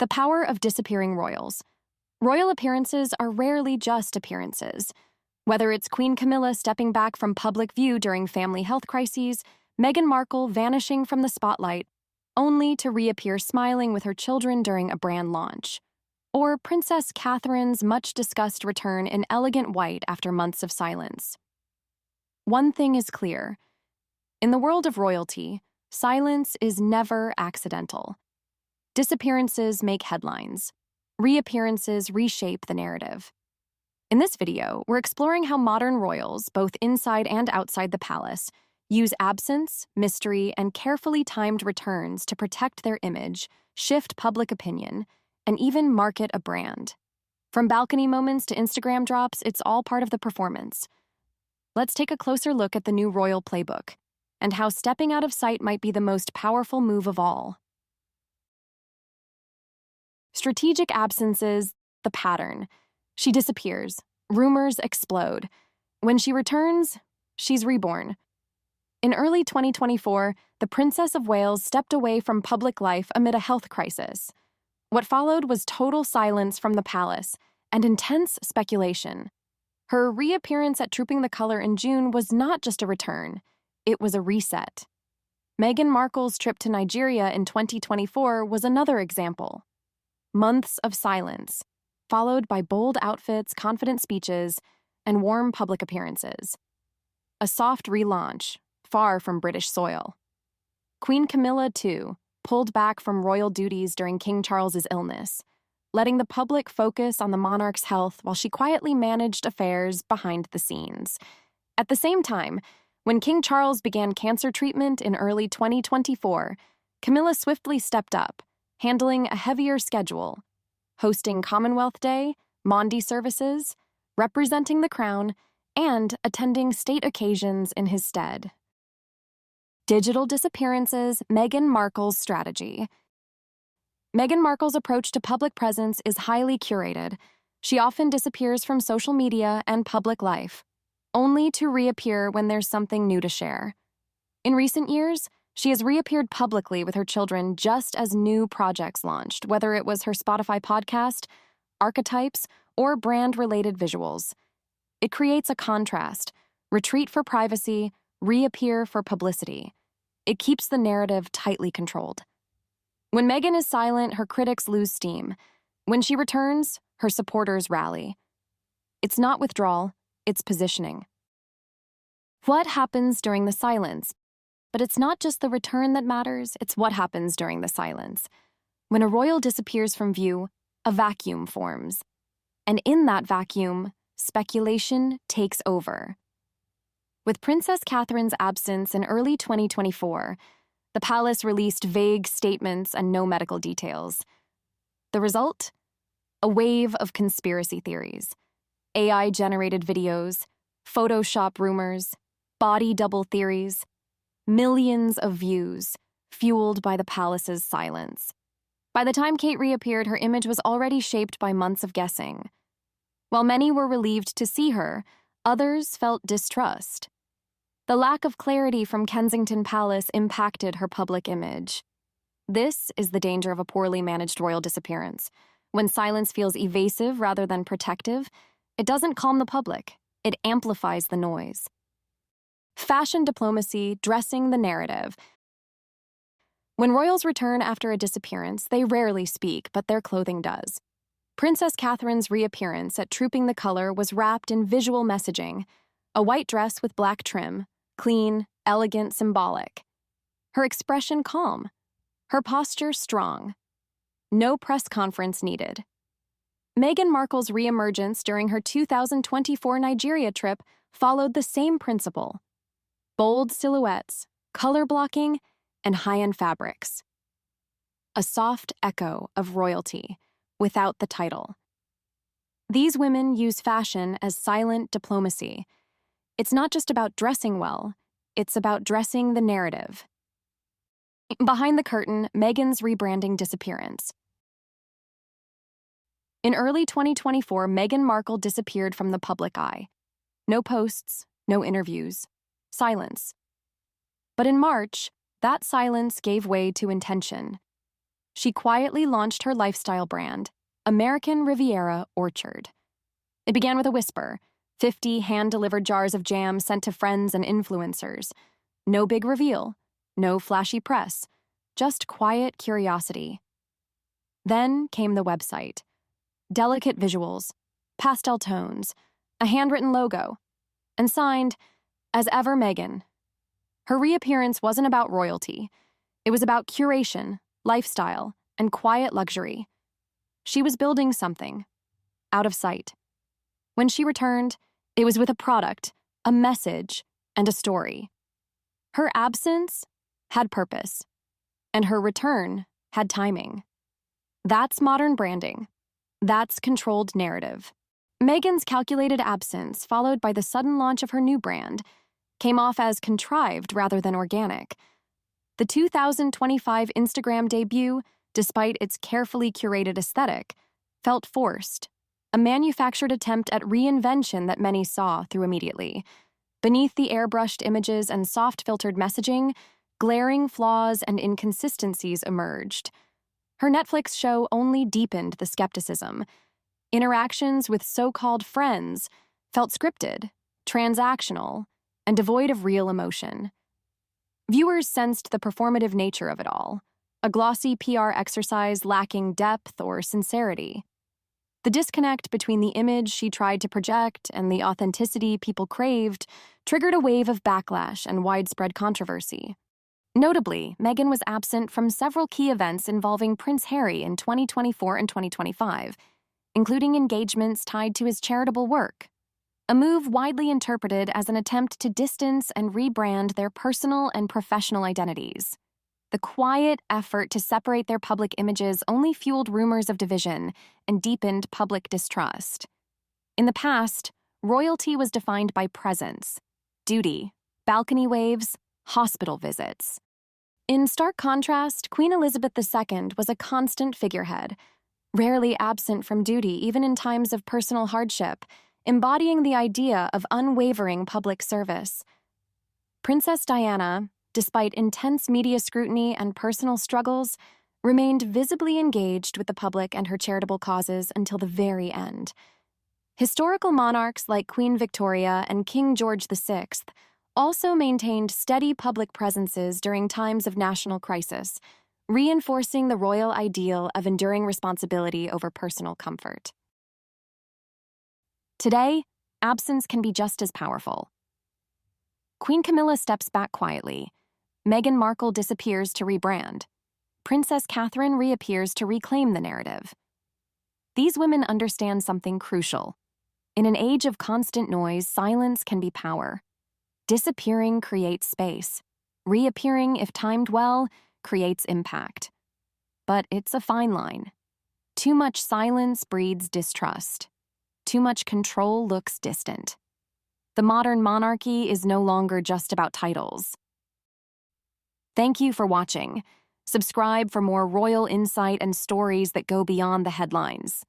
The power of disappearing royals. Royal appearances are rarely just appearances. Whether it's Queen Camilla stepping back from public view during family health crises, Meghan Markle vanishing from the spotlight, only to reappear smiling with her children during a brand launch, or Princess Catherine's much-discussed return in elegant white after months of silence. One thing is clear. In the world of royalty, silence is never accidental. Disappearances make headlines. Reappearances reshape the narrative. In this video, we're exploring how modern royals, both inside and outside the palace, use absence, mystery, and carefully timed returns to protect their image, shift public opinion, and even market a brand. From balcony moments to Instagram drops, it's all part of the performance. Let's take a closer look at the new royal playbook and how stepping out of sight might be the most powerful move of all. Strategic absences, the pattern. She disappears. Rumors explode. When she returns, she's reborn. In early 2024, the Princess of Wales stepped away from public life amid a health crisis. What followed was total silence from the palace and intense speculation. Her reappearance at Trooping the Colour in June was not just a return, it was a reset. Meghan Markle's trip to Nigeria in 2024 was another example. Months of silence, followed by bold outfits, confident speeches, and warm public appearances. A soft relaunch, far from British soil. Queen Camilla, too, pulled back from royal duties during King Charles's illness, letting the public focus on the monarch's health while she quietly managed affairs behind the scenes. At the same time, when King Charles began cancer treatment in early 2024, Camilla swiftly stepped up, handling a heavier schedule, hosting Commonwealth Day, Maundy services, representing the crown, and attending state occasions in his stead. Digital disappearances, Meghan Markle's strategy. Meghan Markle's approach to public presence is highly curated. She often disappears from social media and public life, only to reappear when there's something new to share. In recent years, she has reappeared publicly with her children just as new projects launched, whether it was her Spotify podcast, archetypes, or brand-related visuals. It creates a contrast: retreat for privacy, reappear for publicity. It keeps the narrative tightly controlled. When Meghan is silent, her critics lose steam. When she returns, her supporters rally. It's not withdrawal, it's positioning. What happens during the silence? But it's not just the return that matters, it's what happens during the silence. When a royal disappears from view, a vacuum forms. And in that vacuum, speculation takes over. With Princess Catherine's absence in early 2024, the palace released vague statements and no medical details. The result? A wave of conspiracy theories. AI-generated videos, Photoshop rumors, body double theories. Millions of views, fueled by the palace's silence. By the time Kate reappeared, her image was already shaped by months of guessing. While many were relieved to see her, others felt distrust. The lack of clarity from Kensington Palace impacted her public image. This is the danger of a poorly managed royal disappearance. When silence feels evasive rather than protective, it doesn't calm the public, it amplifies the noise. Fashion diplomacy, dressing the narrative. When royals return after a disappearance, they rarely speak, but their clothing does. Princess Catherine's reappearance at Trooping the Colour was wrapped in visual messaging: a white dress with black trim, clean, elegant, symbolic. Her expression calm, her posture strong. No press conference needed. Meghan Markle's reemergence during her 2024 Nigeria trip followed the same principle: bold silhouettes, color blocking, and high-end fabrics. A soft echo of royalty, without the title. These women use fashion as silent diplomacy. It's not just about dressing well, it's about dressing the narrative. Behind the curtain, Meghan's rebranding Disappearance. In early 2024, Meghan Markle disappeared from the public eye. No posts, no interviews. Silence. But in March, that silence gave way to intention. she quietly launched her lifestyle brand, American Riviera Orchard. It began with a whisper, 50 hand-delivered jars of jam sent to friends and influencers. No big reveal, no flashy press, just quiet curiosity. Then came the website. Delicate visuals, pastel tones, a handwritten logo, and signed, as ever, Meghan. Her reappearance wasn't about royalty. It was about curation, lifestyle, and quiet luxury. She was building something, out of sight. When she returned, it was with a product, a message, and a story. Her absence had purpose, and her return had timing. That's modern branding. That's controlled narrative. Meghan's calculated absence, followed by the sudden launch of her new brand, came off as contrived rather than organic. The 2025 Instagram debut, despite its carefully curated aesthetic, felt forced, a manufactured attempt at reinvention that many saw through immediately. Beneath the airbrushed images and soft-filtered messaging, glaring flaws and inconsistencies emerged. Her Netflix show only deepened the skepticism. Interactions with so-called friends felt scripted, transactional, and devoid of real emotion. Viewers sensed the performative nature of it all, a glossy PR exercise lacking depth or sincerity. The disconnect between the image she tried to project and the authenticity people craved triggered a wave of backlash and widespread controversy. Notably, Meghan was absent from several key events involving Prince Harry in 2024 and 2025, including engagements tied to his charitable work, a move widely interpreted as an attempt to distance and rebrand their personal and professional identities. The quiet effort to separate their public images only fueled rumors of division and deepened public distrust. In the past, royalty was defined by presence, duty, balcony waves, hospital visits. In stark contrast, Queen Elizabeth II was a constant figurehead, rarely absent from duty even in times of personal hardship, embodying the idea of unwavering public service. Princess Diana, despite intense media scrutiny and personal struggles, remained visibly engaged with the public and her charitable causes until the very end. Historical monarchs like Queen Victoria and King George VI also maintained steady public presences during times of national crisis, reinforcing the royal ideal of enduring responsibility over personal comfort. Today, absence can be just as powerful. Queen Camilla steps back quietly. Meghan Markle disappears to rebrand. Princess Catherine reappears to reclaim the narrative. These women understand something crucial. In an age of constant noise, silence can be power. Disappearing creates space. Reappearing, if timed well, creates impact. But it's a fine line. Too much silence breeds distrust. Too much control looks distant. The modern monarchy is no longer just about titles. Thank you for watching. Subscribe for more royal insight and stories that go beyond the headlines.